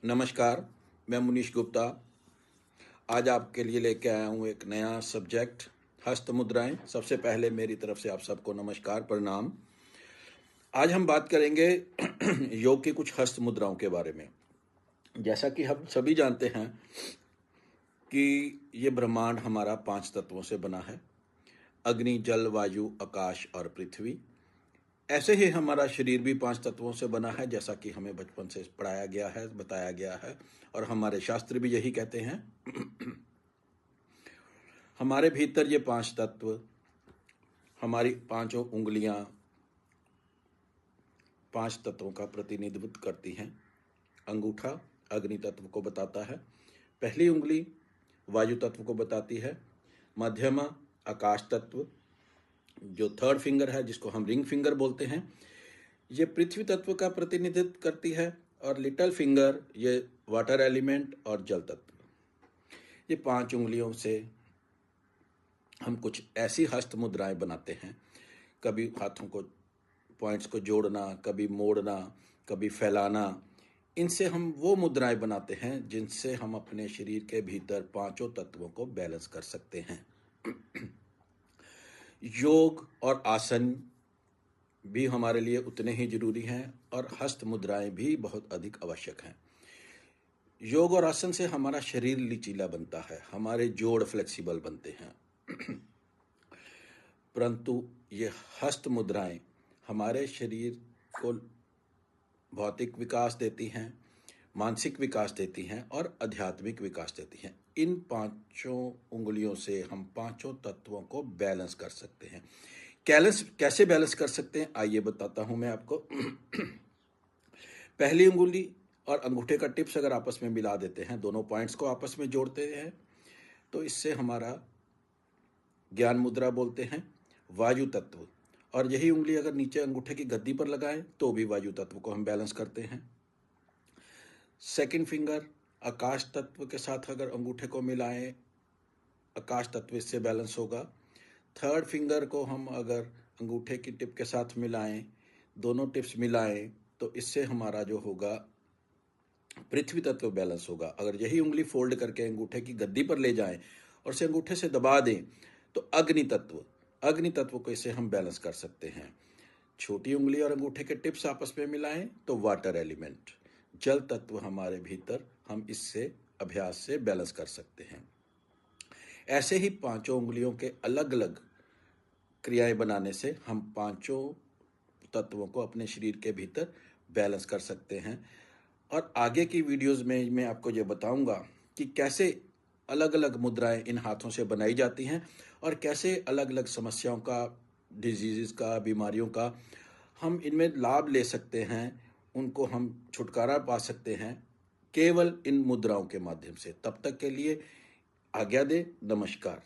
नमस्कार, मैं मुनीश गुप्ता। आज आपके लिए लेके आया हूँ एक नया सब्जेक्ट, हस्त मुद्राएं। सबसे पहले मेरी तरफ से आप सबको नमस्कार, प्रणाम। आज हम बात करेंगे योग की कुछ हस्त मुद्राओं के बारे में। जैसा कि हम सभी जानते हैं कि ये ब्रह्मांड हमारा 5 तत्वों से बना है: अग्नि, जल, वायु, आकाश और पृथ्वी। ऐसे ही हमारा शरीर भी 5 तत्वों से बना है, जैसा कि हमें बचपन से पढ़ाया गया है, बताया गया है, और हमारे शास्त्र भी यही कहते हैं। हमारे भीतर ये 5 तत्व, हमारी 5 उंगलियां 5 तत्वों का प्रतिनिधित्व करती हैं। अंगूठा अग्नि तत्व को बताता है, पहली उंगली वायु तत्व को बताती है, मध्यमा आकाश तत्व, जो थर्ड फिंगर है जिसको हम रिंग फिंगर बोलते हैं, ये पृथ्वी तत्व का प्रतिनिधित्व करती है, और लिटिल फिंगर ये वाटर एलिमेंट और जल तत्व। ये 5 उंगलियों से हम कुछ ऐसी हस्त मुद्राएं बनाते हैं, कभी हाथों को पॉइंट्स को जोड़ना, कभी मोड़ना, कभी फैलाना। इनसे हम वो मुद्राएं बनाते हैं जिनसे हम अपने शरीर के भीतर 5 तत्वों को बैलेंस कर सकते हैं। योग और आसन भी हमारे लिए उतने ही जरूरी हैं, और हस्त मुद्राएं भी बहुत अधिक आवश्यक हैं। योग और आसन से हमारा शरीर लचीला बनता है, हमारे जोड़ फ्लेक्सिबल बनते हैं। परंतु ये हस्त मुद्राएं हमारे शरीर को भौतिक विकास देती हैं, मानसिक विकास देती हैं और आध्यात्मिक विकास देती हैं। इन 5 उंगलियों से हम 5 तत्वों को बैलेंस कर सकते हैं। कैसे बैलेंस कर सकते हैं, आइए बताता हूं मैं आपको। पहली उंगली और अंगूठे का टिप्स अगर आपस में मिला देते हैं, दोनों पॉइंट्स को आपस में जोड़ते हैं, तो इससे हमारा ज्ञान मुद्रा बोलते हैं, वायु तत्व। और यही उंगली अगर नीचे अंगूठे की गद्दी पर लगाएं तो भी वायु तत्व को हम बैलेंस करते हैं। सेकंड फिंगर आकाश तत्व के साथ अगर अंगूठे को मिलाएं, आकाश तत्व इससे बैलेंस होगा। थर्ड फिंगर को हम अगर अंगूठे की टिप के साथ मिलाएं, दोनों टिप्स मिलाएं, तो इससे हमारा जो होगा पृथ्वी तत्व बैलेंस होगा। अगर यही उंगली फोल्ड करके अंगूठे की गद्दी पर ले जाएं और इसे अंगूठे से दबा दें, तो अग्नि तत्व को इससे हम बैलेंस कर सकते हैं। छोटी उंगली और अंगूठे के टिप्स आपस में मिलाएं तो वाटर एलिमेंट, जल तत्व हमारे भीतर, हम इससे अभ्यास से बैलेंस कर सकते हैं। ऐसे ही 5 उंगलियों के अलग अलग क्रियाएं बनाने से हम 5 तत्वों को अपने शरीर के भीतर बैलेंस कर सकते हैं। और आगे की वीडियोस में मैं आपको ये बताऊंगा कि कैसे अलग अलग मुद्राएं इन हाथों से बनाई जाती हैं, और कैसे अलग अलग समस्याओं का, डिजीज़ का, बीमारियों का हम इनमें लाभ ले सकते हैं, उनको हम छुटकारा पा सकते हैं केवल इन मुद्राओं के माध्यम से। तब तक के लिए आज्ञा दे, नमस्कार।